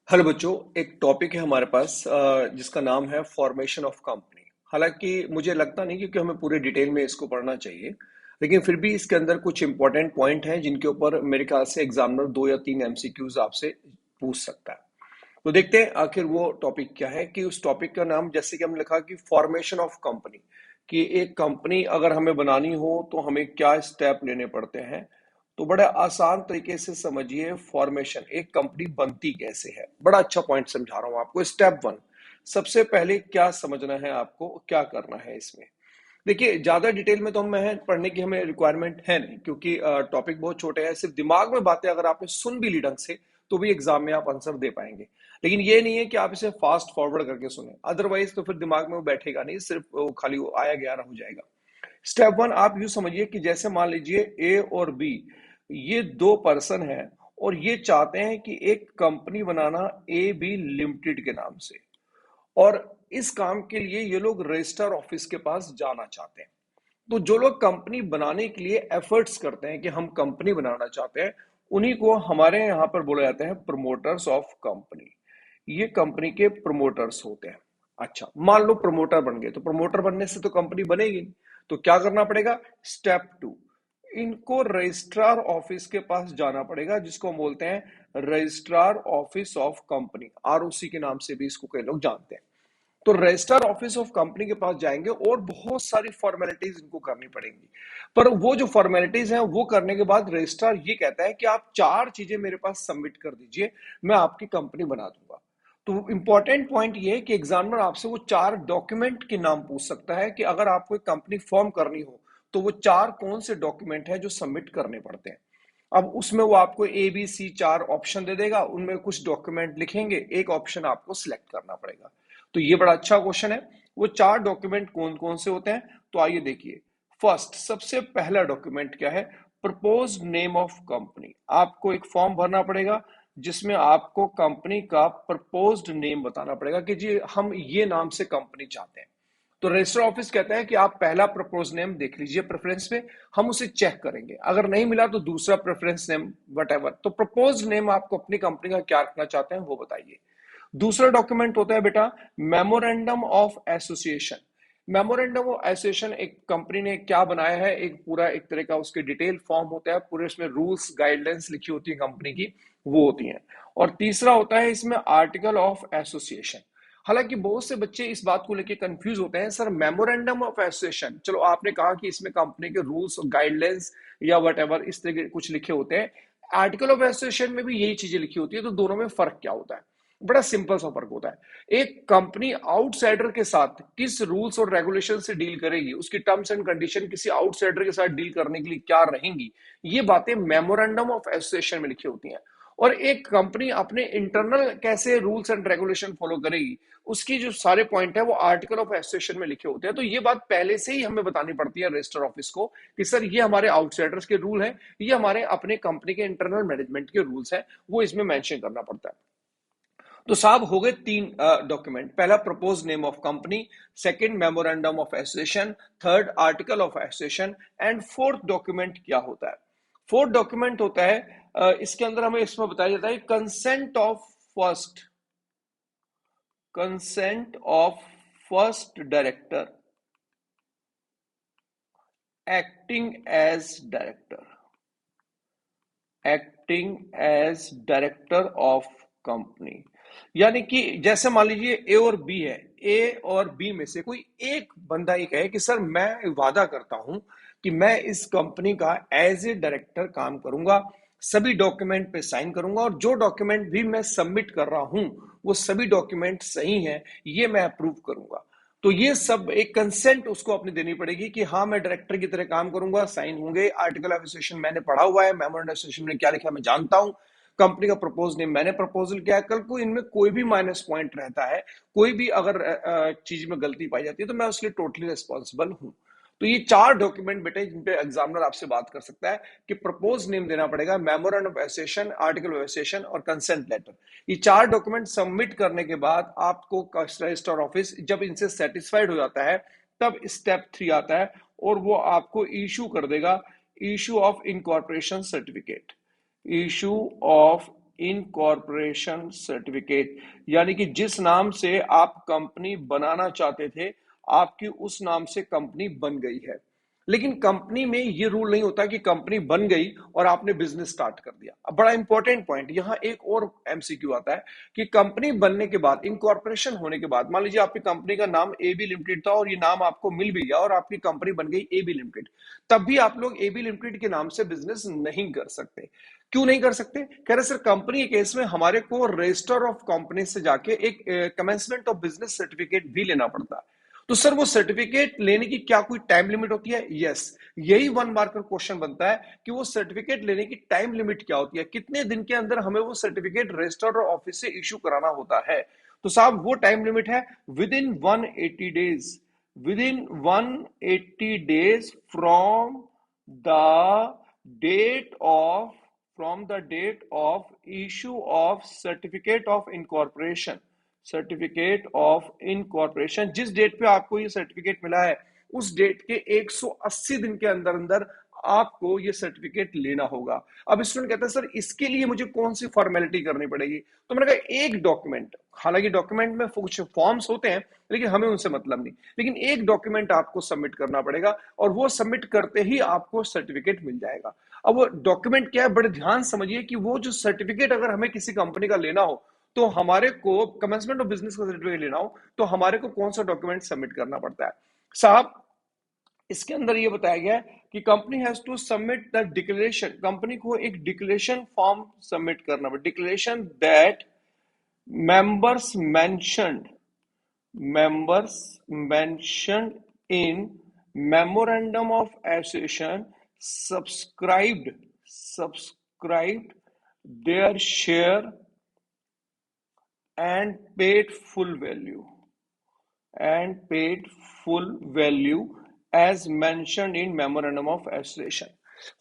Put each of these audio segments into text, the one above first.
Hello बच्चों, एक topic है हमारे पास जिसका नाम है फॉर्मेशन ऑफ कंपनी। हालांकि मुझे लगता नहीं क्योंकि हमें पूरे डिटेल में इसको पढ़ना चाहिए, लेकिन फिर भी इसके अंदर कुछ इंपॉर्टेंट पॉइंट हैं जिनके ऊपर मेरे ख्याल से एग्जामिनर 2 या 3 एमसीक्यूज आपसे पूछ सकता है। तो देखते हैं आखिर वो टॉपिक क्या है। कि उस टॉपिक का नाम, जैसे कि हमने लिखा कि फॉर्मेशन ऑफ कंपनी, कि एक कंपनी अगर हमें बनानी हो तो हमें क्या स्टेप लेने पड़ते हैं। तो बड़े आसान तरीके से समझिए फॉर्मेशन, एक कंपनी बनती कैसे है। बड़ा अच्छा पॉइंट समझा रहा हूं आपको। स्टेप वन, सबसे पहले क्या समझना है आपको, क्या करना है इसमें। देखिए, ज्यादा डिटेल में तो हमें पढ़ने की हमें रिक्वायरमेंट है नहीं, क्योंकि टॉपिक बहुत छोटे हैं। सिर्फ दिमाग में बातें अगर आपने सुन भी ली ढंग से तो भी एग्जाम में आप आंसर दे पाएंगे। लेकिन ये नहीं है कि आप इसे फास्ट फॉरवर्ड करके सुने, अदरवाइज तो फिर दिमाग में वो बैठेगा नहीं, सिर्फ वो खाली वो आया गया हो जाएगा। स्टेप वन आप यूं समझिए कि जैसे मान लीजिए ए और बी, ये दो पर्सन हैं और ये चाहते हैं कि एक कंपनी बनाना ए बी लिमिटेड के नाम से। और इस काम के लिए ये लोग रजिस्टर ऑफिस के पास जाना चाहते हैं। तो जो लोग कंपनी बनाने के लिए एफर्ट्स करते हैं कि हम कंपनी बनाना चाहते हैं, उन्हीं को हमारे यहाँ पर बोला जाता है प्रमोटर्स ऑफ कंपनी। ये कंपनी के प्रमोटर्स होते हैं। अच्छा, मान लो प्रमोटर बन गए, तो प्रमोटर बनने से तो कंपनी बनेगी नहीं। तो क्या करना पड़ेगा? स्टेप टू, इनको रजिस्ट्रार ऑफिस के पास जाना पड़ेगा, जिसको हम बोलते हैं registrar office of company, ROC के नाम से भी इसको कई लोग जानते हैं। तो रजिस्टर ऑफिस ऑफ कंपनी के पास जाएंगे और बहुत सारी फॉर्मेलिटीज इनको करनी पड़ेंगी। पर वो जो फॉर्मेलिटीज हैं वो करने के बाद रजिस्ट्रार ये कहता है कि आप 4 चीजें मेरे पास सबमिट कर दीजिए, मैं आपकी कंपनी बना दूंगा। तो इंपॉर्टेंट पॉइंट ये है कि एग्जामिनर आपसे वो 4 डॉक्यूमेंट के नाम पूछ सकता है कि अगर आपको एक कंपनी फॉर्म करनी हो तो वो 4 कौन से डॉक्यूमेंट हैं जो सबमिट करने पड़ते हैं। अब उसमें वो आपको ए बी सी 4 ऑप्शन दे देगा, उनमें कुछ डॉक्यूमेंट लिखेंगे, एक ऑप्शन आपको सिलेक्ट करना पड़ेगा। तो ये बड़ा अच्छा क्वेश्चन है। वो 4 डॉक्यूमेंट कौन कौन से होते हैं, तो आइए देखिए। फर्स्ट, सबसे पहला डॉक्यूमेंट क्या है? Propose name of company. आपको एक फॉर्म भरना पड़ेगा जिसमें आपको कंपनी का प्रपोज्ड नेम बताना पड़ेगा कि जी हम ये नाम से कंपनी चाहते हैं। तो रजिस्टर ऑफिस कहता है कि आप पहला प्रपोज नेम देख लीजिए प्रेफरेंस में, हम उसे चेक करेंगे, अगर नहीं मिला तो दूसरा प्रेफरेंस नेम वट एवर। तो प्रपोज नेम आपको अपनी कंपनी का क्या रखना चाहते हैं वो बताइए। दूसरा डॉक्यूमेंट होता है बेटा memorandum of association. Memorandum of association एक कंपनी ने क्या बनाया है, एक पूरा एक तरह का उसके डिटेल फॉर्म होता है, पूरे उसमें रूल्स गाइडलाइंस लिखी होती है कंपनी की, वो होती हैं। और तीसरा होता है इसमें आर्टिकल ऑफ एसोसिएशन। हालांकि बहुत से बच्चे इस बात को लेकर कंफ्यूज होते हैं, सर मेमोरेंडम ऑफ एसोसिएशन, चलो आपने कहा कि इसमें कंपनी के रूल्स और गाइडलाइंस या वट एवर इस तरह के कुछ लिखे होते हैं, आर्टिकल ऑफ एसोसिएशन में भी यही चीजें लिखी होती है, तो दोनों में फर्क क्या होता है? बड़ा सिंपल सा फर्क होता है। एक कंपनी आउटसाइडर के साथ किस रूल्स और रेगुलेशन से डील करेगी, उसकी टर्म्स एंड कंडीशन किसी आउटसाइडर के साथ डील करने के लिए क्या रहेंगी, ये बातें मेमोरेंडम ऑफ एसोसिएशन में लिखी होती हैं। और एक कंपनी अपने इंटरनल कैसे रूल्स एंड रेगुलेशन फॉलो करेगी, उसकी जो सारे पॉइंट है वो आर्टिकल ऑफ एसोसिएशन में लिखे होते हैं। तो ये बात पहले से ही हमें बतानी पड़ती है रजिस्टर ऑफिस को कि सर ये हमारे आउटसाइडर्स के रूल हैं, ये हमारे अपने कंपनी के इंटरनल मैनेजमेंट के रूल्स हैं, वो इसमें मेंशन करना पड़ता है। तो साहब हो गए 3 डॉक्यूमेंट, पहला propose name of company, second memorandum of association, third article of association, and fourth document क्या होता है? फोर्थ डॉक्यूमेंट होता है इसके अंदर हमें इसमें बताया जाता है consent of first director acting as director, acting as director of company. यानी कि जैसे मान लीजिए ए और बी है, ए और बी में से कोई एक बंदा ये कहे कि सर मैं वादा करता हूं कि मैं इस कंपनी का एज ए डायरेक्टर काम करूंगा, सभी डॉक्यूमेंट पे साइन करूंगा, और जो डॉक्यूमेंट भी मैं सबमिट कर रहा हूं वो सभी डॉक्यूमेंट सही हैं, ये मैं अप्रूव करूंगा। तो ये सब एक कंसेंट उसको अपनी देनी पड़ेगी कि हाँ मैं डायरेक्टर की तरह काम करूंगा, साइन होंगे, आर्टिकल ऑफ एसोसिएशन मैंने पढ़ा हुआ है, मेमोरेंडम ऑफ एसोसिएशन में क्या लिखा है मैं जानता हूं, कंपनी का प्रपोज नेम मैंने प्रपोजल किया है। कल को इनमें कोई भी माइनस पॉइंट रहता है, कोई भी अगर चीज में गलती पाई जाती है, तो मैं उसके लिए टोटली रिस्पॉन्सिबल हूं। तो ये 4 डॉक्यूमेंट बेटे जिन पे एग्जामिनर आपसे बात कर सकता है कि प्रपोज नेम देना पड़ेगा, memorandum of association, article of association और कंसेंट लेटर। ये 4 डॉक्यूमेंट सबमिट करने के बाद आपको रजिस्टर ऑफिस जब इनसे सेटिस्फाइड हो जाता है, तब स्टेप 3 आता है और वो आपको इशू कर देगा issue of incorporation certificate. Issue of incorporation certificate, यानी कि जिस नाम से आप कंपनी बनाना चाहते थे, आपकी उस नाम से कंपनी बन गई है। लेकिन कंपनी में ये रूल नहीं होता कि कंपनी बन गई और आपने बिजनेस स्टार्ट कर दिया। अब बड़ा इंपॉर्टेंट पॉइंट यहां एक और एमसीक्यू आता है कि कंपनी बनने के बाद, इनकॉर्पोरेशन होने के बाद, मान लीजिए आपकी कंपनी का नाम एबी लिमिटेड था और ये नाम आपको मिल भी गया और आपकी कंपनी बन गई एबी लिमिटेड, तब भी आप लोग एबी लिमिटेड के नाम से बिजनेस नहीं कर सकते। क्यों नहीं कर सकते? कह रहे सर कंपनी के केस में हमारे को रजिस्टर ऑफ कंपनी से जाके एक कमेंसमेंट ऑफ बिजनेस सर्टिफिकेट भी लेना पड़ता है। तो सर वो सर्टिफिकेट लेने की क्या कोई टाइम लिमिट होती है? यस, यही वन मार्कर क्वेश्चन बनता है कि वो सर्टिफिकेट लेने की टाइम लिमिट क्या होती है, कितने दिन के अंदर हमें वो सर्टिफिकेट रजिस्टर ऑफिस से इशू कराना होता है। तो साहब वो टाइम लिमिट है within 180 days, within 180 days from the date of from the date of issue of certificate of incorporation, certificate of incorporation, जिस डेट पे आपको ये सर्टिफिकेट मिला है उस डेट के 180 दिन के अंदर अंदर आपको ये सर्टिफिकेट लेना होगा। अब स्टूडेंट कहता है सर इसके लिए मुझे कौन सी फॉर्मेलिटी करनी पड़ेगी? तो मैंने कहा एक डॉक्यूमेंट, हालांकि डॉक्यूमेंट में कुछ फॉर्म्स होते हैं लेकिन हमें उनसे मतलब नहीं, लेकिन एक डॉक्यूमेंट आपको सबमिट करना पड़ेगा और वो सबमिट करते ही आपको सर्टिफिकेट मिल जाएगा। अब वो डॉक्यूमेंट क्या है, बड़े ध्यान समझिए कि वो जो सर्टिफिकेट अगर हमें किसी कंपनी का लेना हो तो हमारे को कमेंसमेंट ऑफ बिजनेस का सर्टिफिकेट लेना हो तो हमारे को कौन सा डॉक्यूमेंट सबमिट करना पड़ता है? साहब इसके अंदर ये बताया गया है कि company has to submit the declaration, company को एक डिक्लेरेशन फॉर्म सबमिट करना पड़ेगा, declaration that members mentioned, members mentioned in memorandum of association subscribed their share and paid full value as mentioned in memorandum of association।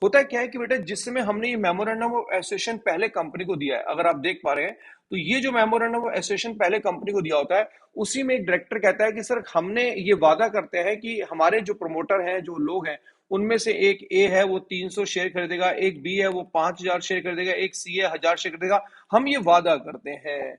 होता क्या है कि बेटा जिसमें हमने ये मेमोरेंडम ऑफ एसोसिएशन पहले कंपनी को दिया है, अगर आप देख पा रहे हैं तो ये जो मेमोरेंडम ऑफ एसोसिएशन पहले कंपनी को दिया होता है उसी में एक डायरेक्टर कहता है कि सर हमने ये वादा करते हैं कि हमारे जो प्रमोटर हैं, जो लोग हैं, उनमें से एक ए है वो 300 शेयर खरीदेगा, एक बी है वो 5000 शेयर खरीदेगा, एक सी है 1000 शेयर खरीदेगा, हम ये वादा करते हैं।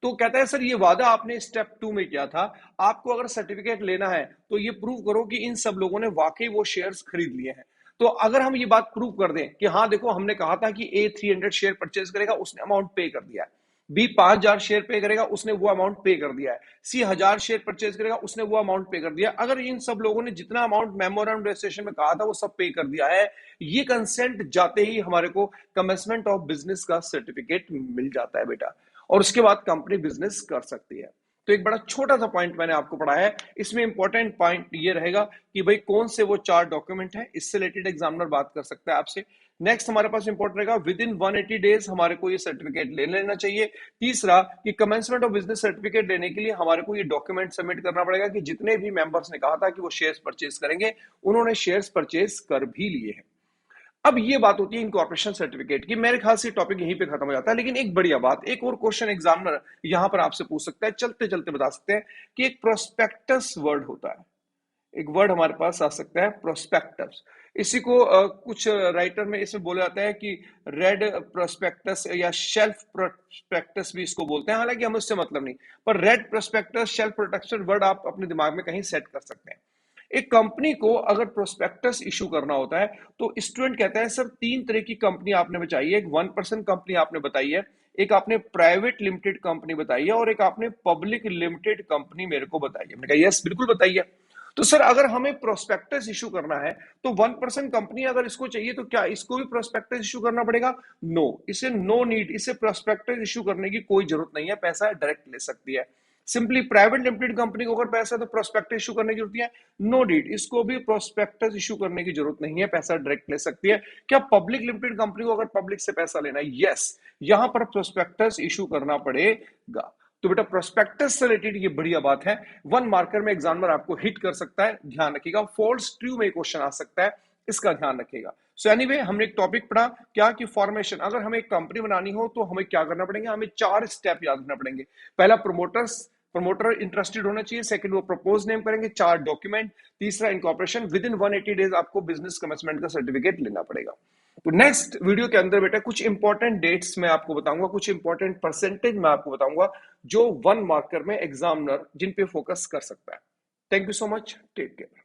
तो कहता है सर ये वादा आपने स्टेप 2 में किया था, आपको अगर सर्टिफिकेट लेना है तो ये प्रूव करो कि इन सब लोगों ने वाकई वो शेयर्स खरीद लिए हैं। तो अगर हम ये बात प्रूव कर दें कि हाँ देखो हमने कहा था कि ए 300 शेयर परचेज करेगा, उसने अमाउंट पे कर दिया है, बी 5000 शेयर पे करेगा, उसने वो अमाउंट पे कर दिया है, सी 1000 शेयर परचेज करेगा, उसने वो अमाउंट पे कर दिया, अगर इन सब लोगों ने जितना अमाउंट मेमोरेंडम रजिस्ट्रेशन में कहा था वो सब पे कर दिया है, ये कंसेंट जाते ही हमारे को कमेंसमेंट ऑफ बिजनेस का सर्टिफिकेट मिल जाता है बेटा, और उसके बाद कंपनी बिजनेस कर सकती है। तो एक बड़ा छोटा सा पॉइंट मैंने आपको पढ़ाया है, इसमें इंपॉर्टेंट पॉइंट ये रहेगा कि भाई कौन से वो 4 डॉक्यूमेंट है, इससे रिलेटेड एग्जामिनर बात कर सकता है आपसे। नेक्स्ट हमारे पास इंपॉर्टेंट रहेगा विद इन 180 डेज हमारे को ये सर्टिफिकेट ले लेना चाहिए। तीसरा कि कमेंसमेंट ऑफ बिजनेस सर्टिफिकेट लेने के लिए हमारे को ये डॉक्यूमेंट सबमिट करना पड़ेगा कि जितने भी मेंबर्स ने कहा था कि वो शेयर्स परचेज करेंगे, उन्होंने शेयर्स परचेज कर भी लिए हैं। अब ये बात होती है इनकॉर्पोरेशन सर्टिफिकेट की, मेरे ख्याल से टॉपिक यहीं पे खत्म हो जाता है। लेकिन एक बढ़िया बात, एक और क्वेश्चन एग्जामिनर यहां पर आपसे पूछ सकता है, चलते चलते बता सकते हैं कि एक प्रोस्पेक्टस वर्ड होता है, एक वर्ड हमारे पास आ सकता है प्रोस्पेक्टस। इसी को कुछ राइटर में इसमें बोला जाता है कि रेड प्रोस्पेक्टस या शेल्फ प्रोस्पेक्टस भी इसको बोलते हैं, हालांकि हमें उससे मतलब नहीं, पर red prospectus, shelf protection word आप अपने दिमाग में कहीं सेट कर सकते हैं। एक कंपनी को अगर प्रोस्पेक्टस इशू करना होता है तो स्टूडेंट कहता है सर 3 तरह की कंपनी आपने बताई है, एक 1% कंपनी आपने बताई है, एक आपने प्राइवेट लिमिटेड कंपनी बताई है और एक आपने पब्लिक लिमिटेड कंपनी मेरे को बताई है। मैंने कहा यस बिल्कुल बताइए। तो सर अगर हमें प्रोस्पेक्टस इशू करना है तो 1% कंपनी अगर इसको चाहिए तो क्या इसको भी प्रोस्पेक्टस इशू करना पड़ेगा? नो, इसे नो नीड, इसे प्रोस्पेक्टस इशू करने की कोई जरूरत नहीं है, पैसा डायरेक्ट ले सकती है। सिंपली प्राइवेट लिमिटेड कंपनी को अगर पैसा तो प्रोस्पेक्टस इशू करने की जरूरत है? नो नीड, इसको भी प्रोस्पेक्टस इशू करने की जरूरत नहीं है, पैसा डायरेक्ट ले सकती है। क्या पब्लिक लिमिटेड कंपनी को अगर पब्लिक से पैसा लेना है? यस, यहां पर प्रोस्पेक्टस इशू करना पड़ेगा। तो बेटा प्रोस्पेक्टस से रिलेटेड ये बढ़िया बात है, 1 मार्कर में एग्जामिनर आपको हिट कर सकता है, ध्यान रखिएगा। फॉल्स ट्रू में क्वेश्चन आ सकता है, इसका ध्यान रखिएगा। सो एनीवे हमने एक टॉपिक पढ़ा क्या कि फॉर्मेशन, अगर हमें एक कंपनी बनानी हो तो हमें क्या करना पड़ेगा, हमें 4 स्टेप याद रखना पड़ेंगे। पहला प्रमोटर इंटरेस्टेड होना चाहिए, सेकंड वो प्रपोज नेम करेंगे, 4 डॉक्यूमेंट, तीसरा इनकॉर्पोरेशन, विद इन 180 डेज आपको बिजनेस कमेंसमेंट का सर्टिफिकेट लेना पड़ेगा। तो नेक्स्ट वीडियो के अंदर बेटा कुछ इंपॉर्टेंट डेट्स मैं आपको बताऊंगा, कुछ इंपॉर्टेंट परसेंटेज मैं आपको बताऊंगा जो वन मार्कर में एग्जामिनर जिन पे फोकस कर सकता है। Thank you so much, take care.